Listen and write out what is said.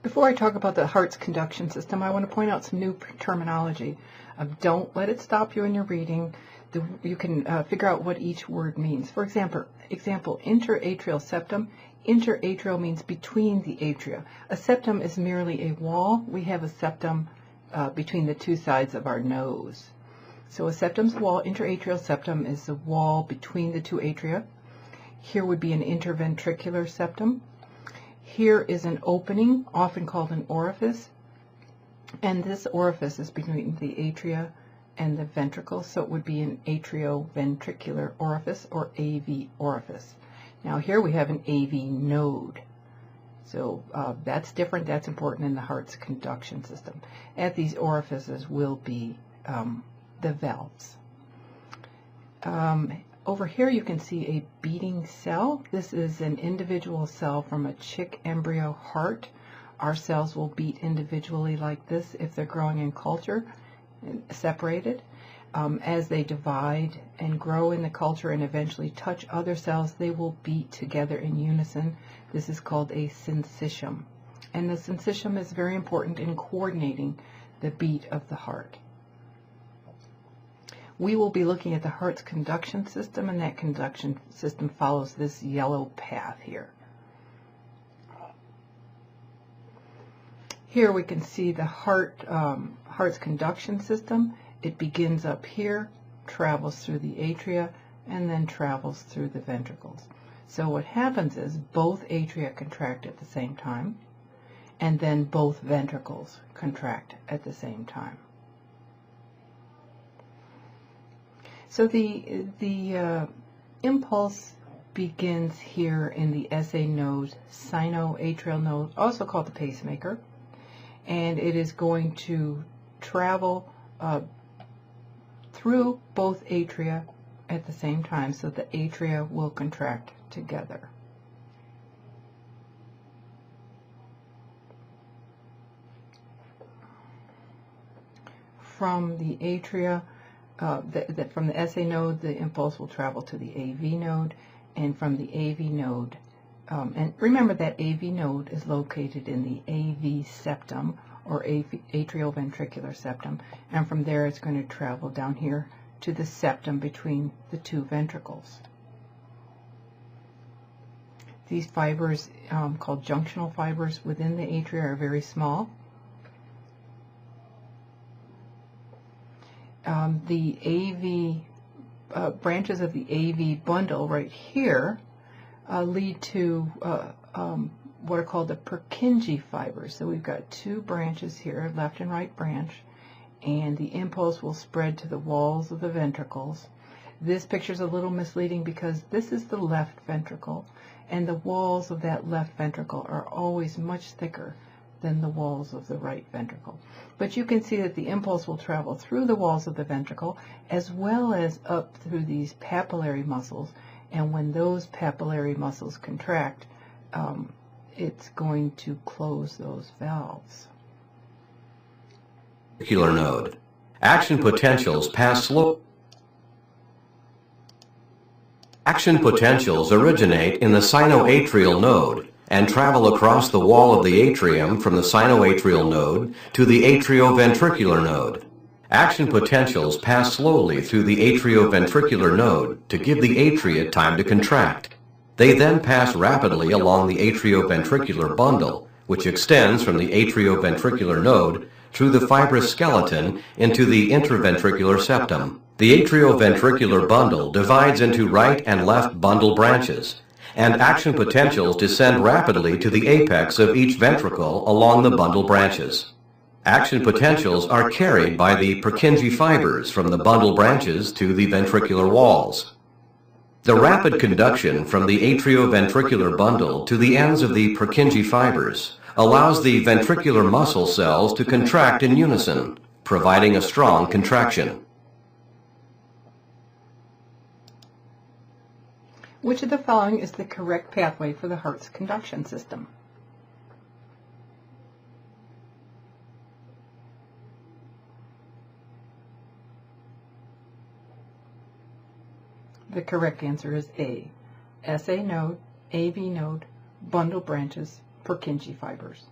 Before I talk about the heart's conduction system, I want to point out some new terminology. Don't let it stop you in your reading. You can figure out what each word means. For example, interatrial septum. Interatrial means between the atria. A septum is merely a wall. We have a septum between the two sides of our nose. So a septum's wall, interatrial septum, is the wall between the two atria. Here would be an interventricular septum. Here is an opening, often called an orifice, and this orifice is between the atria and the ventricles, so it would be an atrioventricular orifice or AV orifice. Now here we have an AV node, so that's different, that's important in the heart's conduction system. At these orifices will be the valves. Over here you can see a beating cell. This is an individual cell from a chick embryo heart. Our cells will beat individually like this if they're growing in culture, separated. As they divide and grow in the culture and eventually touch other cells, they will beat together in unison. This is called a syncytium. And the syncytium is very important in coordinating the beat of the heart. We will be looking at the heart's conduction system, and that conduction system follows this yellow path here. Here we can see the heart's conduction system. It begins up here, travels through the atria, and then travels through the ventricles. So what happens is both atria contract at the same time, and then both ventricles contract at the same time. So the impulse begins here in the SA node, sinoatrial node, also called the pacemaker, and it is going to travel through both atria at the same time, so the atria will contract together. From the atria, from the SA node, the impulse will travel to the AV node, and from the AV node, and remember that AV node is located in the AV septum, or atrioventricular septum, and from there it's going to travel down here to the septum between the two ventricles. These fibers, called junctional fibers within the atria, are very small. The AV branches of the AV bundle right here lead to what are called the Purkinje fibers. So we've got two branches here, left and right branch, and the impulse will spread to the walls of the ventricles. This picture is a little misleading because this is the left ventricle, and the walls of that left ventricle are always much thicker than the walls of the right ventricle. But you can see that the impulse will travel through the walls of the ventricle as well as up through these papillary muscles, and when those papillary muscles contract, it's going to close those valves. Ventricular node. Action potentials pass slow. Action potentials originate in the sinoatrial node and travel across the wall of the atrium from the sinoatrial node to the atrioventricular node. Action potentials pass slowly through the atrioventricular node to give the atria time to contract. They then pass rapidly along the atrioventricular bundle, which extends from the atrioventricular node through the fibrous skeleton into the interventricular septum. The atrioventricular bundle divides into right and left bundle branches, and action potentials descend rapidly to the apex of each ventricle along the bundle branches. Action potentials are carried by the Purkinje fibers from the bundle branches to the ventricular walls. The rapid conduction from the atrioventricular bundle to the ends of the Purkinje fibers allows the ventricular muscle cells to contract in unison, providing a strong contraction. Which of the following is the correct pathway for the heart's conduction system? The correct answer is A. SA node, AV node, bundle branches, Purkinje fibers.